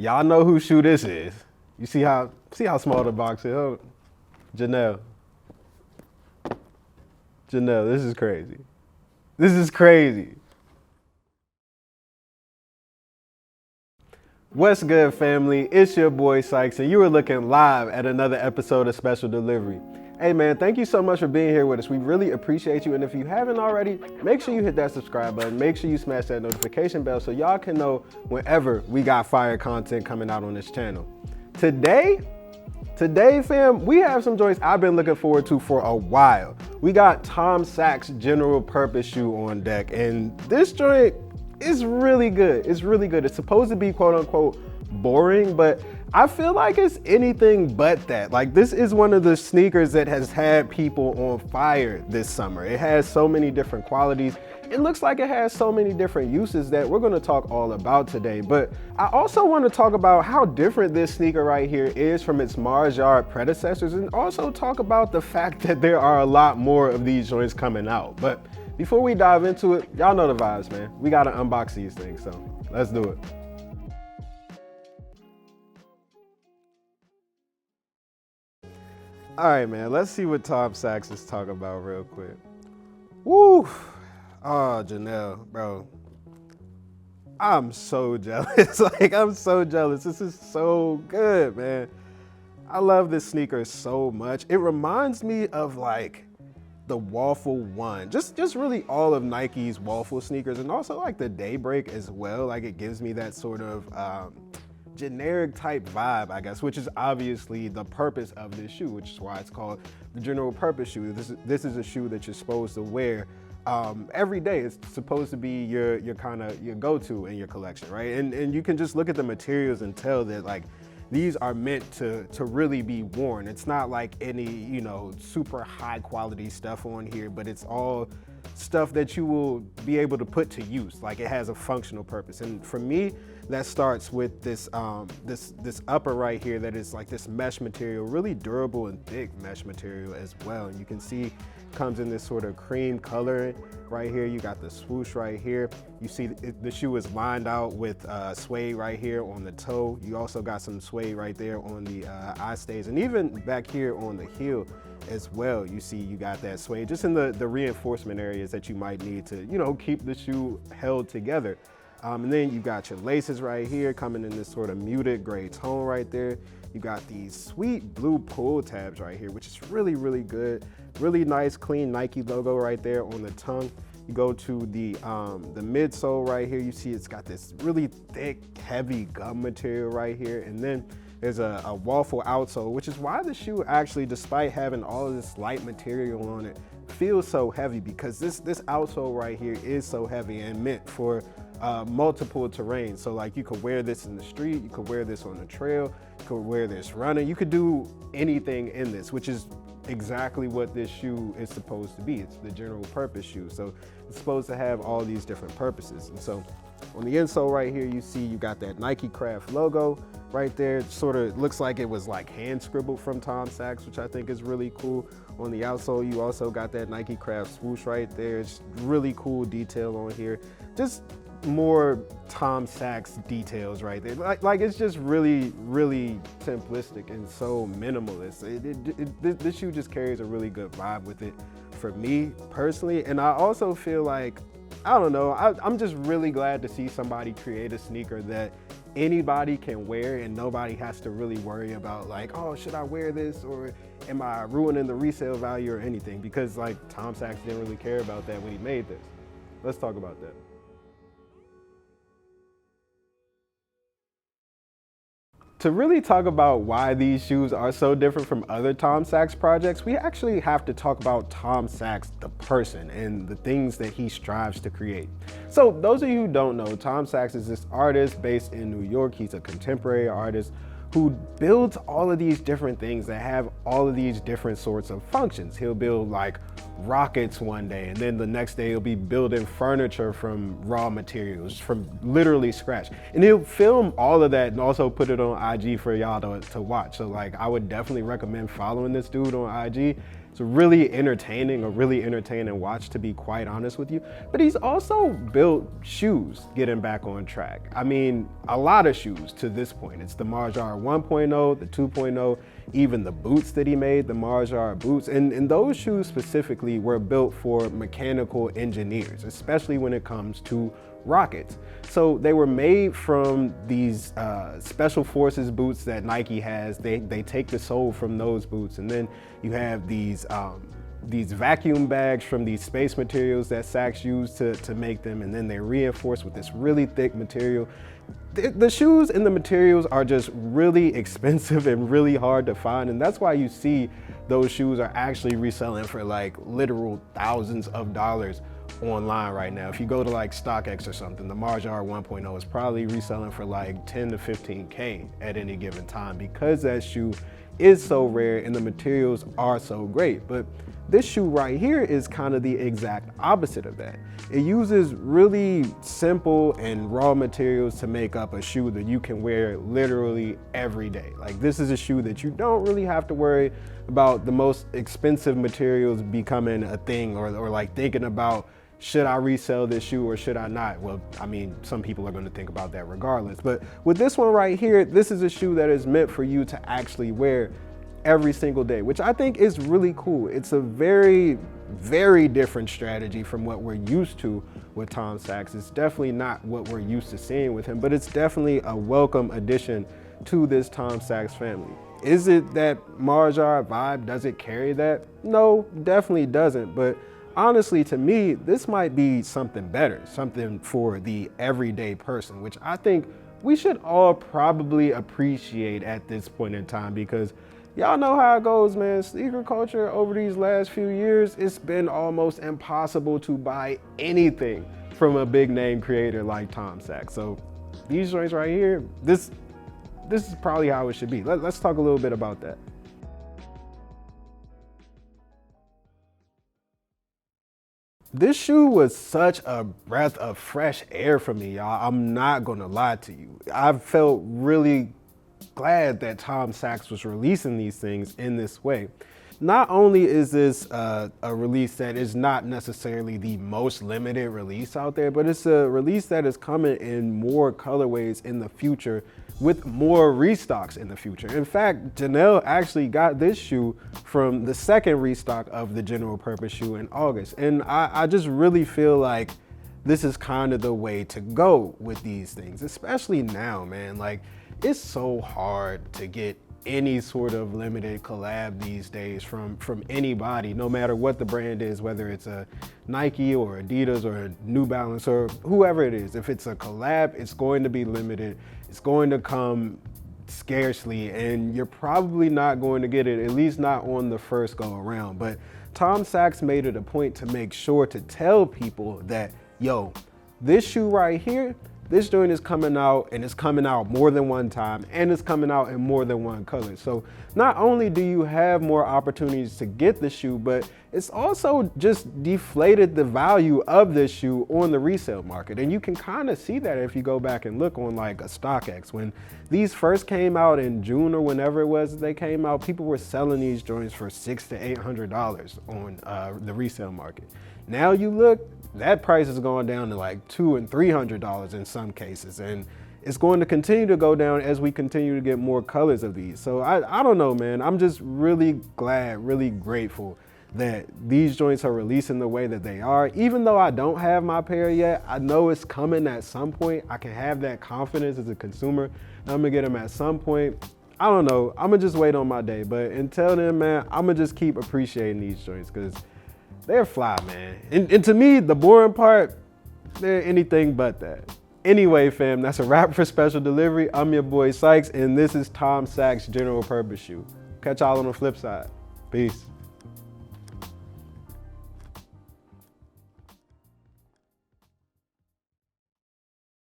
Y'all know whose shoe this is. You see how small the box is? Oh, Janelle, this is crazy. This is crazy. What's good, family? It's your boy Sykes, and you are looking live at another episode of Special Delivery. Hey man, thank you so much for being here with us. We really appreciate you, and if you haven't already, make sure you hit that subscribe button. Make sure you smash that notification bell so y'all can know whenever we got fire content coming out on this channel. Today, fam, we have some joints I've been looking forward to for a while. We got Sachs general purpose shoe on deck, and this joint is really good. It's really good. It's supposed to be quote unquote boring, but I feel like it's anything but that. Like, this is one of the sneakers that has had people on fire this summer. It has so many different qualities. It looks like it has so many different uses that we're going to talk all about today. But I also want to talk about how different this sneaker right here is from its Mars Yard predecessors, and also talk about the fact that there are a lot more of these joints coming out. But before we dive into it, y'all know the vibes, man. We got to unbox these things, so let's do it. All right, man, let's see what Sachs is talking about real quick. Woo! Oh, Janelle, bro. I'm so jealous. I'm so jealous. This is so good, man. I love this sneaker so much. It reminds me of like the Waffle 1. Just really all of Nike's Waffle sneakers, and also like the Daybreak as well. Like, it gives me that sort of generic type vibe, I guess, which is obviously the purpose of this shoe, which is why it's called the general purpose shoe. This is a shoe that you're supposed to wear every day. It's supposed to be your go-to in your collection, right? And you can just look at the materials and tell that like these are meant to really be worn. It's not like any, super high quality stuff on here, but it's all stuff that you will be able to put to use. Like, it has a functional purpose. And for me, that starts with this this upper right here that is like this mesh material, really durable and thick mesh material as well. And you can see comes in this sort of cream color right here. You got the swoosh right here. You see the shoe is lined out with suede right here on the toe. You also got some suede right there on the eye stays, and even back here on the heel as well. You see you got that suede just in the reinforcement areas that you might need to, keep the shoe held together. And then you got your laces right here coming in this sort of muted gray tone right there. You got these sweet blue pull tabs right here, which is really, really good. Really nice, clean Nike logo right there on the tongue. You go to the midsole right here. You see it's got this really thick, heavy gum material right here. And then there's a waffle outsole, which is why the shoe actually, despite having all of this light material on it, feels so heavy, because this outsole right here is so heavy and meant for multiple terrains. So like, you could wear this in the street, you could wear this on the trail, you could wear this running, you could do anything in this, which is exactly what this shoe is supposed to be. It's the general purpose shoe. So it's supposed to have all these different purposes. And so on the insole right here, you see you got that NikeCraft logo right there. It sort of looks like it was like hand scribbled from Sachs, which I think is really cool. On the outsole, you also got that NikeCraft swoosh right there. It's really cool detail on here. Just more Sachs details right there. Like it's just really, really simplistic and so minimalist. This shoe just carries a really good vibe with it for me personally. And I also feel like, I don't know, I'm just really glad to see somebody create a sneaker that anybody can wear and nobody has to really worry about like, oh, should I wear this, or am I ruining the resale value or anything? Because like, Sachs didn't really care about that when he made this. Let's talk about that. To really talk about why these shoes are so different from other Sachs projects, we actually have to talk about Sachs, the person, and the things that he strives to create. So those of you who don't know, Sachs is this artist based in New York. He's a contemporary artist who builds all of these different things that have all of these different sorts of functions. He'll build like rockets one day, and then the next day he'll be building furniture from raw materials, from literally scratch. And he'll film all of that and also put it on IG for y'all to watch. So like, I would definitely recommend following this dude on IG. It's a really entertaining watch, to be quite honest with you. But he's also built shoes getting back on track. I mean, a lot of shoes to this point. It's the Marjar 1.0, the 2.0, even the boots that he made, the Marjar boots. And those shoes specifically were built for mechanical engineers, especially when it comes to rockets. So they were made from these special forces boots that Nike has. They take the sole from those boots, and then you have these vacuum bags from these space materials that Sachs used to make them, and then they're reinforced with this really thick material. The shoes and the materials are just really expensive and really hard to find, and that's why you see those shoes are actually reselling for like literal thousands of dollars online right now. If you go to like StockX or something, the Marjar 1.0 is probably reselling for like 10 to 15K at any given time, because that shoe is so rare and the materials are so great. But this shoe right here is kind of the exact opposite of that. It uses really simple and raw materials to make up a shoe that you can wear literally every day. Like, this is a shoe that you don't really have to worry about the most expensive materials becoming a thing, or like thinking about, should I resell this shoe or should I not? Well, I mean, some people are going to think about that regardless. But with this one right here, this is a shoe that is meant for you to actually wear every single day, which I think is really cool. It's a very, very different strategy from what we're used to with Tom Sachs. It's definitely not what we're used to seeing with him, but it's definitely a welcome addition to this Tom Sachs family. Is it that Marjar vibe? Does it carry that? No, definitely doesn't. But honestly, to me, this might be something better, something for the everyday person, which I think we should all probably appreciate at this point in time, because y'all know how it goes, man. Sneaker culture over these last few years, it's been almost impossible to buy anything from a big name creator like Tom Sachs. So these joints right here, this is probably how it should be. Let's talk a little bit about that. This shoe was such a breath of fresh air for me, y'all. I'm not gonna lie to you. I felt really glad that Tom Sachs was releasing these things in this way. Not only is this a release that is not necessarily the most limited release out there, but it's a release that is coming in more colorways in the future, with more restocks in the future. In fact, Janelle actually got this shoe from the second restock of the general purpose shoe in August. And I just really feel like this is kind of the way to go with these things, especially now, man. Like, it's so hard to get any sort of limited collab these days from anybody, no matter what the brand is, whether it's a Nike or Adidas or a New Balance or whoever it is. If it's a collab, it's going to be limited. It's going to come scarcely, and you're probably not going to get it, at least not on the first go around. But Tom Sachs made it a point to make sure to tell people that, yo, this shoe right here, this joint is coming out, and it's coming out more than one time, and it's coming out in more than one color. So not only do you have more opportunities to get the shoe, but it's also just deflated the value of this shoe on the resale market. And you can kind of see that if you go back and look on like a StockX. When these first came out in June or whenever it was they came out, people were selling these joints for $600 to $800 on the resale market. Now you look, that price has gone down to like $200 and $300 in some cases, and it's going to continue to go down as we continue to get more colors of these. So I don't know, man. I'm just really glad, really grateful that these joints are releasing the way that they are. Even though I don't have my pair yet, I know it's coming at some point. I can have that confidence as a consumer, and I'm gonna get them at some point. I don't know, I'm gonna just wait on my day. But until then, man, I'm gonna just keep appreciating these joints, because they're fly, man. And to me, the boring part, they're anything but that. Anyway, fam, that's a wrap for Special Delivery. I'm your boy Sykes, and this is Tom Sachs General Purpose Shoe. Catch y'all on the flip side. Peace.